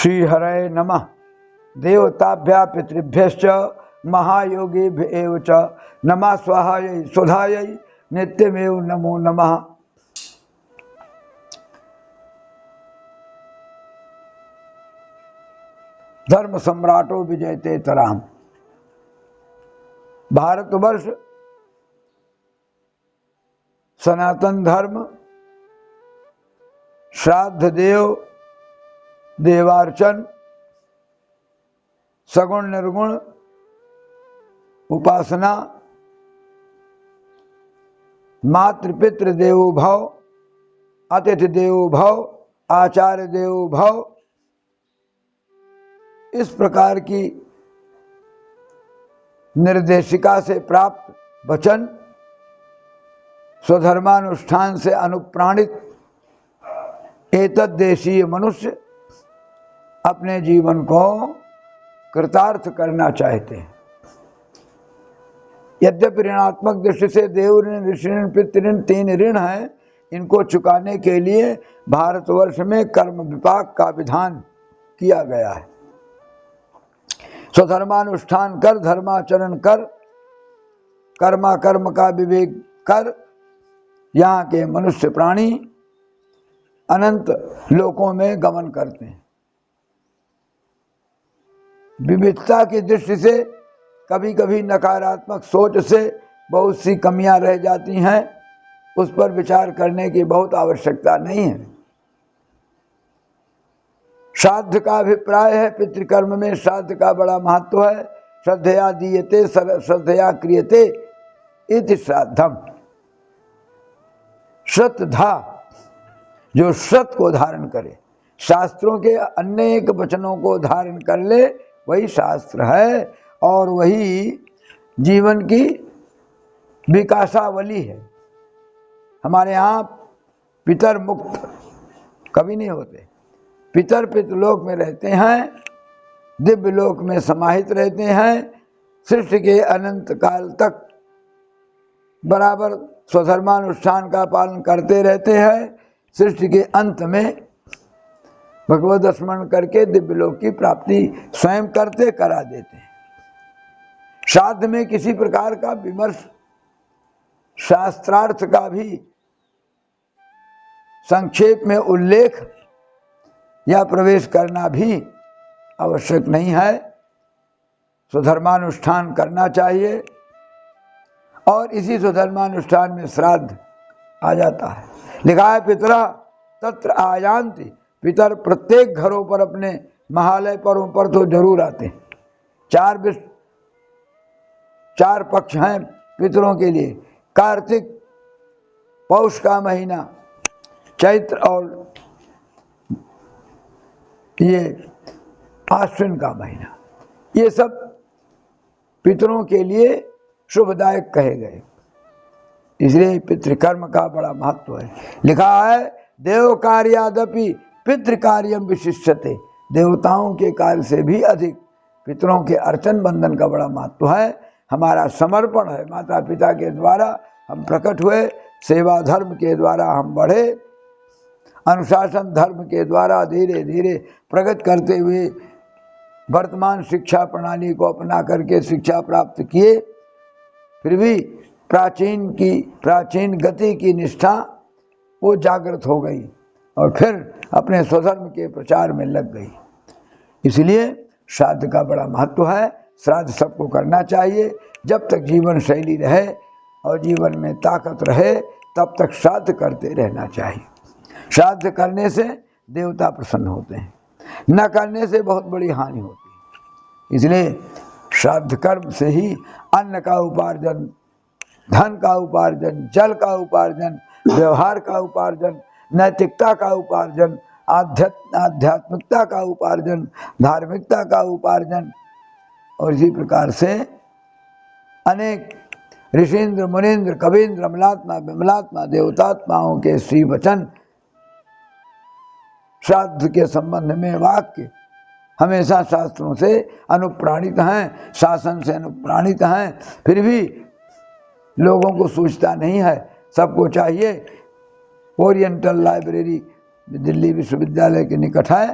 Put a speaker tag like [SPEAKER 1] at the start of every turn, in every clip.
[SPEAKER 1] श्रीहरये नमः। देवताभ्यः पितृभ्यश्च महायोगिभ्य एव च नमः स्वाहायै सुधायै नित्यमेव नमो नमः। धर्म सम्राटो विजयते तराम। भारतवर्ष सनातन धर्म श्राद्ध देव देवार्चन सगुण निर्गुण उपासना मातृपितृ देवो भव अतिथि देवो भव आचार्य देवो भव, इस प्रकार की निर्देशिका से प्राप्त वचन स्वधर्मानुष्ठान से अनुप्राणित एतद्देशीय मनुष्य अपने जीवन को कृतार्थ करना चाहते हैं। यद्यपि ऋणात्मक दृष्टि से देव ऋण, ऋषि ऋण, पितृऋण 3 ऋण हैं, इनको चुकाने के लिए भारतवर्ष में कर्म विपाक का विधान किया गया है। स्वधर्मानुष्ठान कर, धर्माचरण कर, कर्मा कर्म का विवेक कर, यहाँ के मनुष्य प्राणी अनंत लोकों में गमन करते हैं। विविधता की दृष्टि से कभी कभी नकारात्मक सोच से बहुत सी कमियां रह जाती हैं, उस पर विचार करने की बहुत आवश्यकता नहीं है। श्राद्ध का अभिप्राय है, पितृकर्म में श्राद्ध का बड़ा महत्व है। श्रद्धया दीयते श्रद्धया क्रियते इति श्राद्धम। श्रद्धा जो श्रद्ध को धारण करे, शास्त्रों के अनेक वचनों को धारण कर ले, वही शास्त्र है और वही जीवन की विकासावली है। हमारे यहाँ पितर मुक्त कभी नहीं होते। पितर पितृलोक में रहते हैं, दिव्य लोक में समाहित रहते हैं, सृष्टि के अनंत काल तक बराबर स्वधर्मानुष्ठान का पालन करते रहते हैं। सृष्टि के अंत में भगवत स्मरण करके दिव्य लोक की प्राप्ति स्वयं करते करा देते हैं। श्राद्ध में किसी प्रकार का विमर्श, शास्त्रार्थ का भी संक्षेप में उल्लेख या प्रवेश करना भी आवश्यक नहीं है। स्वधर्मानुष्ठान करना चाहिए और इसी स्वधर्मानुष्ठान में श्राद्ध आ जाता है। लिखा है पितरः तत्र आयान्ति। पितर प्रत्येक घरों पर अपने महालय पर्वों पर तो जरूर आते हैं। 4 पक्ष हैं पितरों के लिए। कार्तिक, पौष का महीना, चैत्र और ये आश्विन का महीना, ये सब पितरों के लिए शुभदायक कहे गए। इसलिए पितृकर्म का बड़ा महत्व है। लिखा है देव कार्यादपि पितृ कार्यम विशिष्यते। देवताओं के कार्य से भी अधिक पितरों के अर्चन बंधन का बड़ा महत्व है। हमारा समर्पण है, माता पिता के द्वारा हम प्रकट हुए, सेवा धर्म के द्वारा हम बढ़े, अनुशासन धर्म के द्वारा धीरे धीरे प्रगति करते हुए वर्तमान शिक्षा प्रणाली को अपना करके शिक्षा प्राप्त किए। फिर भी प्राचीन गति की निष्ठा वो जागृत हो गई और फिर अपने स्वधर्म के प्रचार में लग गई। इसलिए श्राद्ध का बड़ा महत्व है। श्राद्ध सबको करना चाहिए। जब तक जीवन शैली रहे और जीवन में ताकत रहे, तब तक श्राद्ध करते रहना चाहिए। श्राद्ध करने से देवता प्रसन्न होते हैं, न करने से बहुत बड़ी हानि होती है। इसलिए श्राद्ध कर्म से ही अन्न का उपार्जन, धन का उपार्जन, जल का उपार्जन, व्यवहार का उपार्जन, नैतिकता का उपार्जन, आध्यात्मिकता का उपार्जन, धार्मिकता का उपार्जन और इसी प्रकार से अनेक ऋषींद्र, मुनींद्र, कवींद्र, अमलात्मा, विमलात्मा, देवतात्माओं के श्री वचन श्राद्ध के संबंध में वाक्य हमेशा शास्त्रों से अनुप्राणित हैं, शासन से अनुप्राणित हैं। फिर भी लोगों को सूझता नहीं है। सबको चाहिए। ओरिएंटल लाइब्रेरी दिल्ली विश्वविद्यालय के निकट है,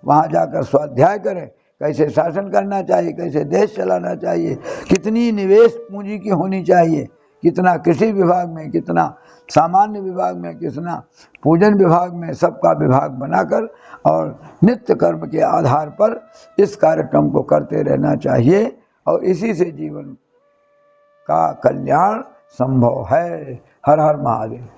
[SPEAKER 1] वहाँ जाकर स्वाध्याय करें, कैसे शासन करना चाहिए, कैसे देश चलाना चाहिए, कितनी निवेश पूंजी की होनी चाहिए, कितना कृषि विभाग में, कितना सामान्य विभाग में, कितना पूजन विभाग में, सबका विभाग बनाकर और नित्य कर्म के आधार पर इस कार्यक्रम को करते रहना चाहिए और इसी से जीवन का कल्याण संभव है। हर हर महादेव।